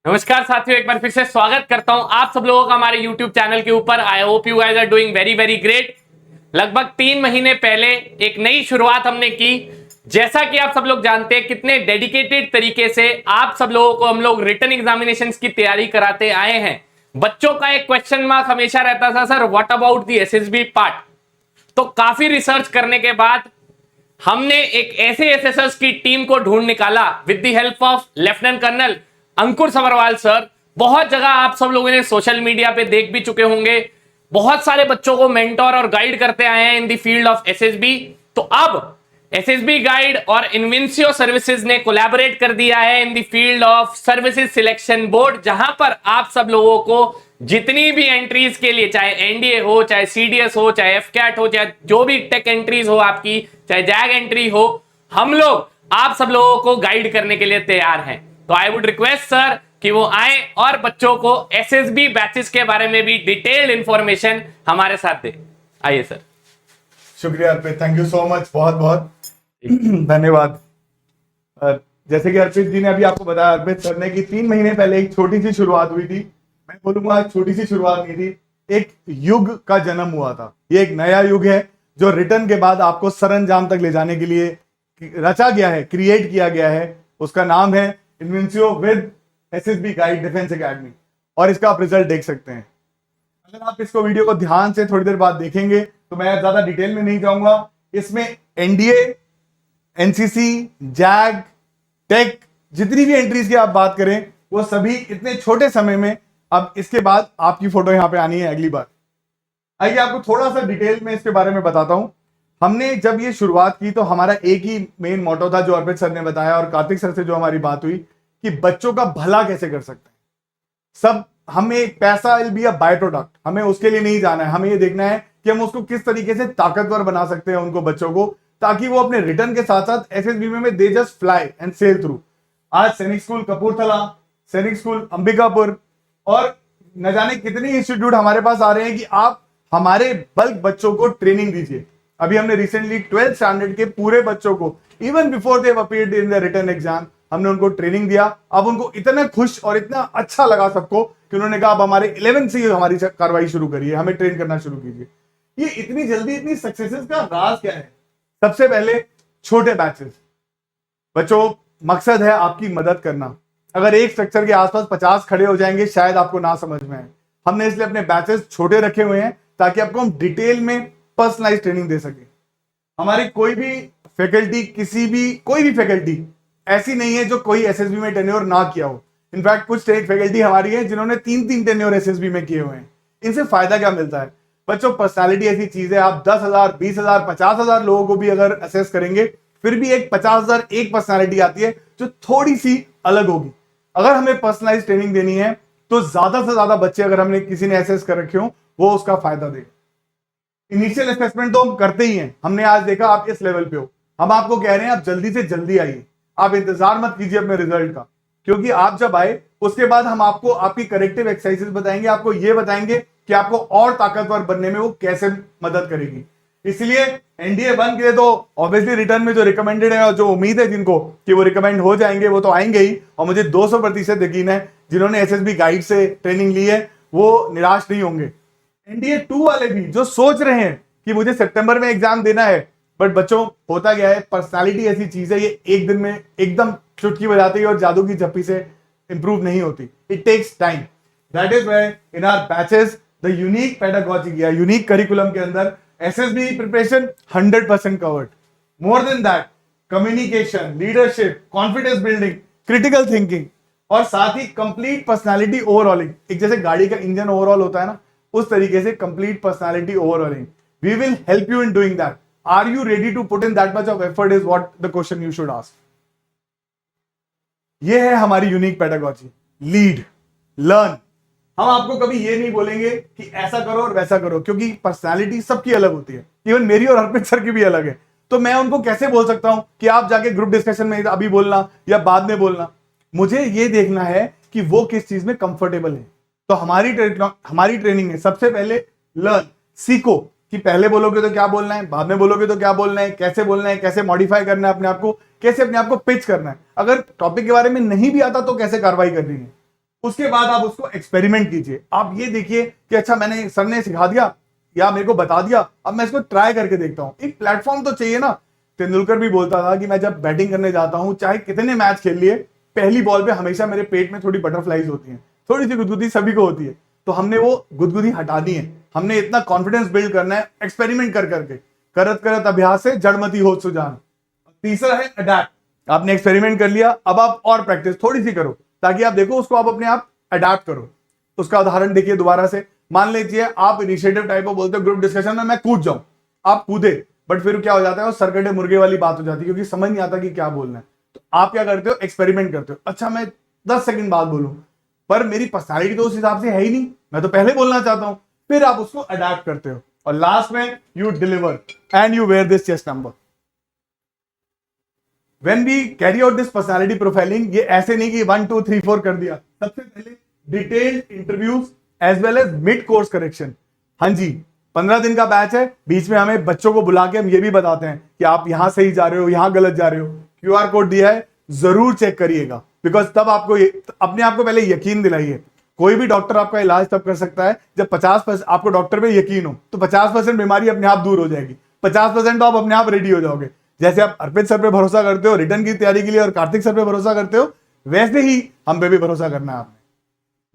नमस्कार साथियों, एक बार फिर से स्वागत करता हूं आप सब लोगों का हमारे YouTube चैनल के ऊपर। I hope you guys are doing very very great. लगभग 3 महीने पहले एक नई शुरुआत हमने की। जैसा कि आप सब लोग जानते हैं कितने डेडिकेटेड तरीके से आप सब लोगों को हम लोग रिटन एग्जामिनेशंस की तैयारी कराते आए हैं। बच्चों का एक क्वेश्चन मार्क हमेशा रहता था, sir what about the SSB part. तो काफी रिसर्च करने के बाद हमने एक ऐसे एसएसएस की टीम को ढूंढ निकाला with the help of lieutenant colonel Ankur Sabharwal sir. बहुत जगह आप सब लोगों ने सोशल मीडिया पे देख भी चुके होंगे। बहुत सारे बच्चों को मेंटोर और गाइड करते आए हैं in the field of SSB. तो अब एसएसबी गाइड और इन्विंसियो सर्विसेज ने कोलैबोरेट कर दिया है in the field of services selection board, जहां पर आप सब लोगों को जितनी भी एंट्रीज के लिए, चाहे एनडीए हो, चाहे सीडीएस हो, चाहे एफकैट हो, चाहे जो भी टेक एंट्रीज हो आपकी, चाहे जैग एंट्री हो, हम लोग आप सब लोगों को गाइड करने के लिए तैयार हैं। तो आई वुड रिक्वेस्ट सर कि वो आए और बच्चों को एसएसबी बैचेस के बारे में भी डिटेल्ड इंफॉर्मेशन हमारे साथ दे। आइए सर। शुक्रिया अर्पित, थैंक यू सो मच, बहुत बहुत धन्यवाद। जैसे कि अर्पित जी ने अभी आपको बताया, अर्पित सर ने कि 3 महीने पहले एक छोटी सी शुरुआत हुई थी। मैं बोलूंगा छोटी सी शुरुआत नहीं थी, एक युग का जन्म हुआ था। ये एक नया युग है जो रिटर्न के बाद आपको सरंजाम तक ले जाने के लिए रचा गया है, क्रिएट किया गया है। उसका नाम है Invincio with SSB guide defence academy, और इसका आप रिजल्ट देख सकते हैं। अगर आप इसको वीडियो को ध्यान से थोड़ी देर बाद देखेंगे तो मैं ज्यादा डिटेल में नहीं जाऊंगा। इसमें एनडीए, एनसीसी, जैग, टेक, जितनी भी एंट्रीज की आप बात करें वो सभी इतने छोटे समय में। अब इसके बाद आपकी फोटो यहां पे आनी है अगली बार। आइए आपको थोड़ा सा डिटेल में इसके बारे में बताता हूं। हमने जब ये शुरुआत की तो हमारा एक ही मेन मोटो था जो अर्पित सर ने बताया और कार्तिक सर से जो हमारी बात हुई कि बच्चों का भला कैसे कर सकते हैं। सब हमें पैसा will be a by product, हमें उसके लिए नहीं जाना है। हमें ये देखना है कि हम उसको किस तरीके से ताकतवर बना सकते हैं उनको, बच्चों को, ताकि वो अपने रिटर्न के साथ साथ एसएसबी में they just fly and sail through. आज सैनिक स्कूल कपूरथला, सैनिक स्कूल अंबिकापुर और न जाने कितने इंस्टीट्यूट हमारे पास आ रहे हैं कि आप हमारे बल्क बच्चों को ट्रेनिंग दीजिए। अभी हमने रिसेंटली 12th स्टैंडर्ड के पूरे बच्चों को, even before they appeared in the written exam, हमने उनको ट्रेनिंग दिया। अब उनको इतना खुश और इतना अच्छा लगा सबको कि उन्होंने कहा अब हमारे 11th से हमारी कार्रवाई शुरू करिए, हमें ट्रेन करना शुरू कीजिए। ये इतनी जल्दी इतनी सक्सेसेस का राज क्या है? सबसे पहले छोटे बैचेस। बच्चों, मकसद है आपकी मदद करना। अगर एक स्ट्रक्चर के आसपास 50 खड़े हो जाएंगे शायद आपको ना समझ में आए। हमने इसलिए अपने बैचेस छोटे रखे हुए हैं ताकि आपको हम डिटेल में पर्सनलाइज ट्रेनिंग दे सके। हमारी कोई भी फैकल्टी, कोई भी फैकल्टी ऐसी नहीं है जो कोई एसएसबी में टेन्योर ना किया हो। इनफैक्ट कुछ फैकल्टी हमारी है जिन्होंने 3 टेन्योर एसएसबी में किए हुए हैं। इनसे फायदा क्या मिलता है? बच्चों, पर्सनालिटी ऐसी चीज है, आप 10,000, 20,000, 50,000 लोगों को भी अगर असेस करेंगे फिर भी एक 50,000 एक पर्सनालिटी आती है जो थोड़ी सी अलग होगी। अगर हमें पर्सनलाइज ट्रेनिंग देनी है तो ज्यादा से ज्यादा बच्चे अगर हमने किसी ने असेस कर रखे हो वो उसका फायदा दे। इनिशियल असेसमेंट तो हम करते ही हैं। हमने आज देखा आप इस लेवल पे हो, हम आपको कह रहे हैं आप जल्दी से जल्दी आइए। आप इंतजार मत कीजिए अपने रिजल्ट का, क्योंकि आप जब आए उसके बाद हम आपको आपकी करेक्टिव एक्सरसाइजेस बताएंगे, आपको ये बताएंगे कि आपको और ताकतवर बनने में वो कैसे मदद करेगी। इसलिए एनडीए 1 के लिए तो ऑब्वियसली रिटर्न में जो रिकमेंडेड है और जो उम्मीद है जिनको कि वो रिकमेंड हो जाएंगे वो तो आएंगे ही, और मुझे 200% यकीन है जिन्होंने एसएसबी गाइड से ट्रेनिंग ली है वो निराश नहीं होंगे। एनडीए 2 वाले भी जो सोच रहे हैं कि मुझे सितंबर में एग्जाम देना है, बट बच्चों होता क्या है, पर्सनालिटी ऐसी चीज है, ये एक दिन में एकदम चुटकी बजाती है और जादू की झप्पी से इंप्रूव नहीं होती। It takes time. That is why in our batches the unique pedagogy या यूनिक करिकुलम के अंदर SSB preparation 100% covered. More than that, communication, leadership, confidence building, critical thinking और साथ ही कंप्लीट पर्सनालिटी ओवरऑलिंग। एक जैसे गाड़ी का इंजन ओवरऑल होता है ना, उस तरीके से complete personality overalling. We will help you in doing that. Are you ready to put in that much of effort is what the question you should ask. ये है हमारी यूनिक पेडागॉजी, लीड, लर्न। हम आपको कभी ये नहीं बोलेंगे कि ऐसा करो और वैसा करो, क्योंकि पर्सनालिटी सबकी अलग होती है। इवन मेरी और अर्पित सर की भी अलग है। तो मैं उनको कैसे बोल सकता हूं कि आप जाके ग्रुप डिस्कशन में अभी बोलना या बाद में बोलना? मुझे ये देखना है कि वो किस चीज में कंफर्टेबल है। तो हमारी ट्रेनिंग है सबसे पहले लर्न, सीखो कि पहले बोलोगे तो क्या बोलना है, बाद में बोलोगे तो क्या बोलना है, कैसे मॉडिफाई करना है अपने आप को, कैसे अपने आप को पिच करना है। अगर टॉपिक के बारे में नहीं भी आता तो कैसे कार्रवाई करनी है, उसके बाद आप उसको एक्सपेरिमेंट कीजिए। आप ये देखिए कि अच्छा मैंने सर ने सिखा दिया या मेरे को बता दिया, अब मैं इसको ट्राई करके देखता हूं। एक प्लेटफॉर्म तो चाहिए ना। तेंदुलकर भी बोलता था कि मैं जब बैटिंग करने जाता हूं, चाहे कितने मैच खेल लिए, पहली बॉल पे हमेशा मेरे पेट में थोड़ी बटरफ्लाईज होती हैं, थोड़ी सी गुदगुदी सभी को होती है। तो हमने वो गुदगुदी हटानी है, हमने इतना कॉन्फिडेंस बिल्ड करना है एक्सपेरिमेंट कर करके। करत करत अभ्यास से जड़मती हो सुजान। तीसरा है अडैप्ट। आपने एक्सपेरिमेंट कर लिया, अब आप और प्रैक्टिस थोड़ी सी करो ताकि आप देखो उसको आप अपने आप अडैप्ट करो। उसका उदाहरण देखिए दोबारा से। मान लीजिए आप इनिशिएटिव टाइप ऑफ बोलते हो ग्रुप डिस्कशन में मैं कूद जाऊं, आप कूदे, बट फिर क्या हो जाता है वो सरकटे मुर्गे वाली बात हो जाती है क्योंकि समझ नहीं आता कि क्या बोलना है। तो आप क्या करते हो, एक्सपेरिमेंट करते हो। अच्छा मैं 10 सेकंड बाद बोलूं, पर मेरी पर्सनालिटी तो उस हिसाब से है ही नहीं, मैं तो पहले बोलना चाहता हूं। फिर आप उसको अडैप्ट करते हो और लास्ट में you deliver and you wear this chest number. When we carry out this personality profiling, ये ऐसे नहीं कि 1 2 3 4 कर दिया। सबसे पहले detailed interviews as well as mid course correction. हाँ जी, 15 दिन का बैच है, बीच में हमें बच्चों को बुला के हम ये भी बताते हैं कि आप यहां सही जा रहे हो, यहां गलत जा रहे हो। QR कोड दिया है, जरूर चेक करिएगा, बिकॉज तब आपको अपने आप को पहले यकीन दिलाइए। कोई भी डॉक्टर आपका इलाज तब कर सकता है जब 50% आपको डॉक्टर पे यकीन हो, तो 50% बीमारी अपने आप दूर हो जाएगी, 50% तो आप अपने आप रेडी हो जाओगे। जैसे आप अर्पित सर पे भरोसा करते हो रिटर्न की तैयारी के लिए और कार्तिक सर पे भरोसा करते हो, वैसे ही हम पे भी भरोसा करना है आपने।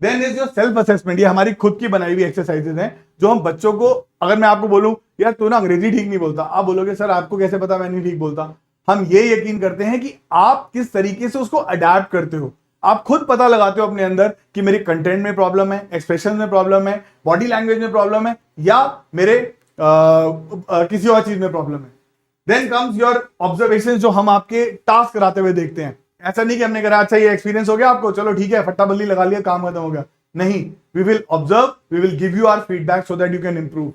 Then is your self assessment. ये हमारी खुद की बनाई हुई एक्सरसाइजेज हैं जो हम बच्चों को, अगर मैं आपको बोलूं यार तू ना अंग्रेजी ठीक नहीं बोलता, आप बोलोगे सर आपको कैसे पता मैं नहीं ठीक बोलता। हम ये यकीन करते हैं कि आप किस तरीके से उसको अडैप्ट करते हो। आप खुद पता लगाते हो अपने अंदर कि मेरे कंटेंट में प्रॉब्लम है, एक्सप्रेशन में प्रॉब्लम है, बॉडी लैंग्वेज में प्रॉब्लम है, या मेरे किसी और चीज में प्रॉब्लम है। देन कम्स योर ऑब्जर्वेशन, जो हम आपके टास्क कराते हुए देखते हैं। ऐसा नहीं कि हमने कहा अच्छा ये एक्सपीरियंस हो गया आपको, चलो ठीक है फट्टा बल्ली लगा लिया काम खत्म हो गया। नहीं, we will observe, we will give you our feedback so that you can improve.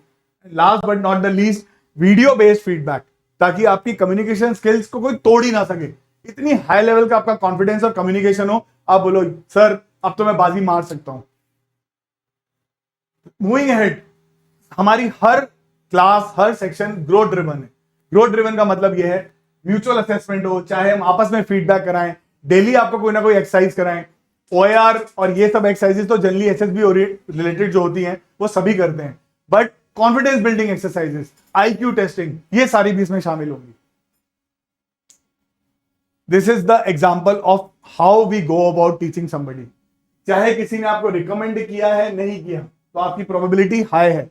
Last but not the least, video based feedback, ताकि आपकी कम्युनिकेशन स्किल्स को कोई तोड़ ही ना सके। इतनी हाई लेवल का आपका कॉन्फिडेंस और कम्युनिकेशन हो, आप बोलो सर अब तो मैं बाजी मार सकता हूं। मूविंग अहेड, हमारी हर क्लास हर सेक्शन ग्रोथ ड्रिवन है। ग्रोथ ड्रिवन का मतलब यह है म्यूचुअल असेसमेंट हो, चाहे हम आपस में फीडबैक कराएं, डेली आपको कोई ना कोई एक्सरसाइज कराएं। OAR और ये सब एक्सरसाइजेस तो जनरली SSB रिलेटेड जो होती हैं वो सभी करते हैं, but confidence building exercises, IQ testing, ये सारी भी इसमें शामिल होंगी। This is the example of how we go about teaching somebody. चाहे किसी ने आपको रिकमेंड किया है, नहीं किया, तो आपकी प्रोबेबिलिटी हाई है,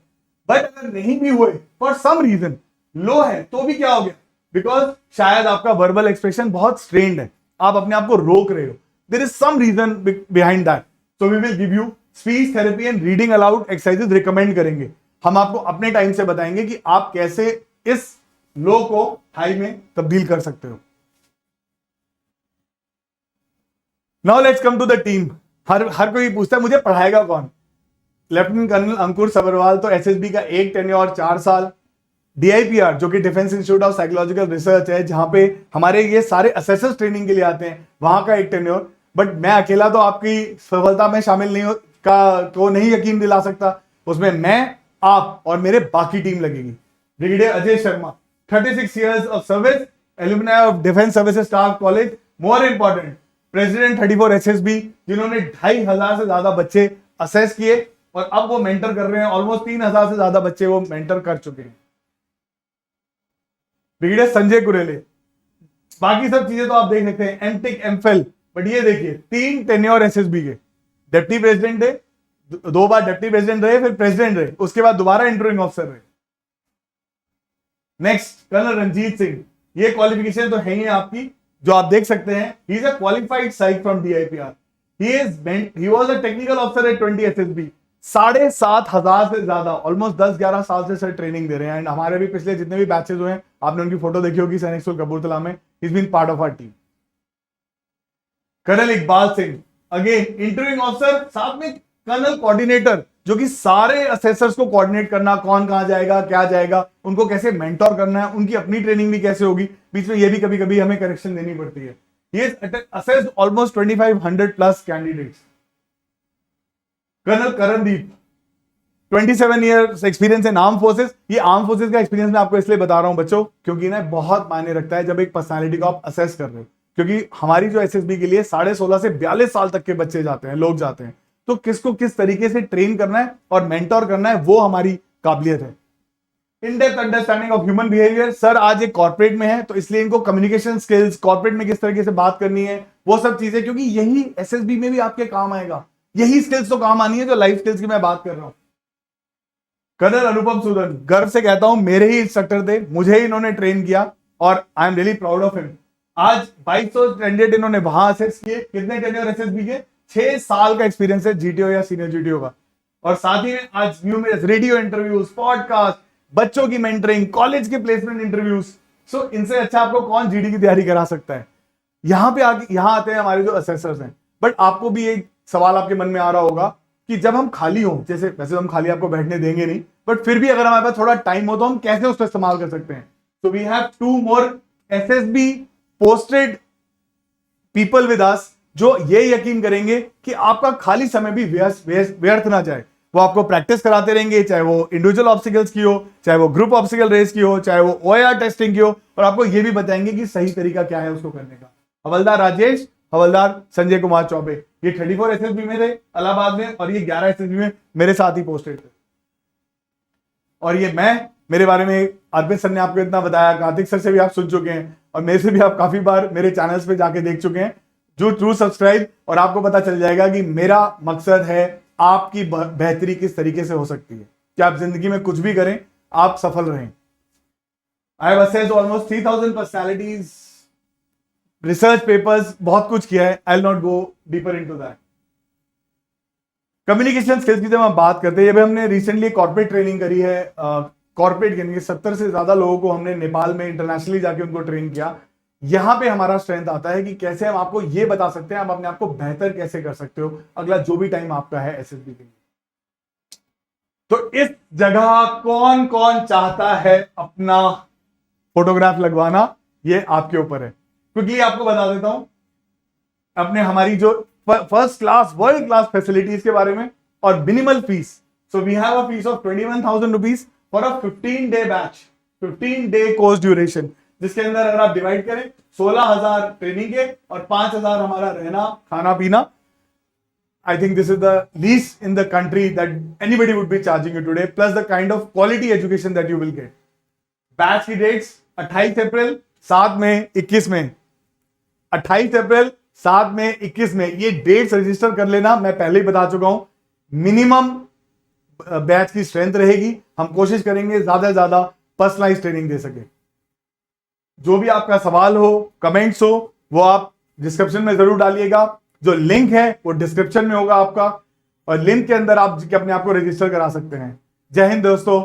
बट अगर नहीं भी हुए फॉर सम रीजन, लो है, तो भी क्या हो गया, बिकॉज शायद आपका वर्बल एक्सप्रेशन बहुत स्ट्रेन्ड है, आप अपने आप को रोक रहे हो, there is some reason behind that. So we will give you speech therapy and reading aloud exercises recommend करेंगे। हम आपको अपने टाइम से बताएंगे कि आप कैसे इस लो को हाई में तब्दील कर सकते हो। Now let's come to the team. हर कोई पूछता है मुझे पढ़ाएगा कौन। लेफ्टिनेंट कर्नल अंकुर सबरवाल तो SSB का एक टेन्योर 4 साल, DIPR जो कि defence institute of psychological research है, जहां पे हमारे ये सारे असेसर्स ट्रेनिंग के लिए आते हैं, वहां का एक टेन्योर। बट मैं अकेला तो आपकी सफलता में शामिल नहीं को नहीं यकीन दिला सकता, उसमें मैं, आप और मेरे बाकी टीम लगेगी। Brigadier Ajay Sharma, 36 years of service, alumni of defence services staff college, more important president 34 SSB, जिन्होंने 2500 से ज्यादा बच्चे असेस किए और अब वो मेंटर कर रहे हैं। ऑलमोस्ट 3000 से ज्यादा बच्चे वो मेंटर कर चुके हैं। ब्रिगेडियर संजय कुरेले, बाकी सब चीजें तो आप देख सकते हैं, एमटेक एमफिल, बट ये देखिए 3 टेन्योर SSB के, डिप्टी प्रेसिडेंट थे, 2 बार डिप्टी प्रेसिडेंट रहे, फिर प्रेसिडेंट रहे, उसके बाद दोबारा इंटरिंग ऑफिसर रहे। नेक्स्ट कर्नल रंजीत सिंह, ये क्वालिफिकेशन तो है ही आपकी, जो आप देख सकते हैं। He is a qualified psych from DIPR, he was a technical officer at 20 SSB। 7,500 से ज्यादा, ऑलमोस्ट 10-11 साल से सर ट्रेनिंग दे रहे हैं। एंड हमारे भी पिछले जितने भी बैचेस हुए हैं, आपने उनकी फोटो देखी होगी सैनिक स्कूल कपूरथला में, he is been part of our team. Colonel Iqbal Singh, again interviewing officer, साथ में कर्नल कोऑर्डिनेटर, जो कि सारे असेसर्स को कोऑर्डिनेट करना, कौन कहां जाएगा, क्या जाएगा, उनको कैसे मेंटोर करना है, उनकी अपनी ट्रेनिंग भी कैसे होगी, बीच में ये भी कभी कभी हमें करेक्शन देनी पड़ती है। He has assessed almost 2500 plus candidates. Colonel Karandeep, 27 years experience in arm forces. ये आर्म फोर्सेस का एक्सपीरियंस मैं आपको इसलिए बता रहा हूं बच्चों, क्योंकि ना बहुत मायने रखता है जब एक पर्सनालिटी को आप असेस कर रहे हो। क्योंकि हमारी जो एसएसबी के लिए 16.5 से 42 साल तक के बच्चे जाते हैं, लोग जाते हैं, तो किसको किस तरीके से ट्रेन करना है और मेंटोर करना है, वो हमारी काबिलियत है। In depth understanding of human behaviour, sir आज एक कॉर्पोरेट में है तो इसलिए इनको कम्युनिकेशन स्किल्स, कॉर्पोरेट में किस तरीके से बात करनी है, वो सब चीजें, क्योंकि यही एसएसबी में भी आपके काम आएगा। यही स्किल्स तो काम आनी है जो लाइफ स्किल्स की मैं बात कर रहा हूं। कर्नल अनुपम सूदन, गर्व से कहता हूं मेरे ही इंस्ट्रक्टर थे, मुझे ही इन्होंने ट्रेन किया और I am really proud of him. आज 2200 कैंडिडेट इन्होंने वहां असेस किए। कितने टेन्योर एसएसबी के? 6 साल का एक्सपीरियंस है जीटीओ या सीनियर जीटीओ का। और साथ ही में आज न्यूमरस रेडियो इंटरव्यूज, पॉडकास्ट, बच्चों की मेंटरिंग, कॉलेज के प्लेसमेंट इंटरव्यूज। सो इनसे अच्छा आपको कौन जीडी की तैयारी करा सकता है? यहां पे आके यहां आते हैं हमारे जो असेसर्स हैं। बट आपको भी एक सवाल आपके मन में आ रहा होगा कि जब हम खाली हो, जैसे वैसे हम खाली आपको बैठने देंगे नहीं, बट फिर भी अगर हमारे पास थोड़ा टाइम हो तो हम कैसे उसको इस्तेमाल कर सकते हैं? तो we have 2 more SSB posted people with us, जो ये यकीन करेंगे कि आपका खाली समय भी व्यर्थ ना जाए। वो आपको प्रैक्टिस कराते रहेंगे, चाहे वो इंडिविजुअल ऑब्स्टिकल्स की हो, चाहे वो ग्रुप ऑब्स्टिकल रेस की हो, चाहे वो ओएआर टेस्टिंग की हो, और आपको ये भी बताएंगे कि सही तरीका क्या है उसको करने का। हवलदार राजेश, हवलदार संजय कुमार चौबे, ये 34 एसएसबी में थे इलाहाबाद में, और ये 11 एसएसबी में मेरे साथ ही पोस्टेड थे। और ये मेरे बारे में अर्पित सर ने आपको इतना बताया, कार्तिक सर से भी आप सुन चुके हैं, और मेरे से भी आप काफी बार मेरे चैनल्स पे जाके देख चुके हैं। जो सब्सक्राइब, और आपको पता चल जाएगा कि मेरा मकसद है आपकी बेहतरी किस तरीके से हो सकती है, कि आप जिंदगी में कुछ भी करें, आप सफल रहें। I have assessed almost 3000 personalities, research papers, बहुत कुछ किया है। I will not go deeper into that. Communication skills की जब हम बात करते हैं, जब हमने रिसेंटली कॉर्पोरेट ट्रेनिंग करी है, कॉर्पोरेट यानी 70 से ज्यादा लोगों को हमने नेपाल में इंटरनेशनली जाके उनको ट्रेन किया। यहां पे हमारा स्ट्रेंथ आता है कि कैसे हम आपको ये बता सकते हैं आप अपने आप को बेहतर कैसे कर सकते हो अगला जो भी टाइम आपका है एसएसबी के लिए। तो इस जगह कौन कौन चाहता है अपना फोटोग्राफ लगवाना, ये आपके ऊपर है। क्विकली आपको बता देता हूं अपने हमारी जो first class world class facilities के बारे में और minimal fees. So we have a fees of 21,000 rupees for a 15-day batch, 15-day course duration, जिसके अंदर अगर आप डिवाइड करें 16,000 ट्रेनिंग के और 5,000 हमारा रहना खाना पीना। I think this is the least in the country that anybody would be charging you today, plus the kind of quality education that you will get. Batch की डेट्स 28 अप्रैल, 7 मई, 21 मई। 28 अप्रैल, 7 मई, 21 मई, ये डेट्स रजिस्टर कर लेना। मैं पहले ही बता चुका हूं, मिनिमम बैच की स्ट्रेंथ रहेगी। हम कोशिश करेंगे ज्यादा से ज्यादा पर्सनलाइज ट्रेनिंग दे सके। जो भी आपका सवाल हो, कमेंट्स हो, वो आप डिस्क्रिप्शन में जरूर डालिएगा। जो लिंक है वो डिस्क्रिप्शन में होगा आपका, और लिंक के अंदर आप अपने आप को रजिस्टर करा सकते हैं। जय हिंद दोस्तों।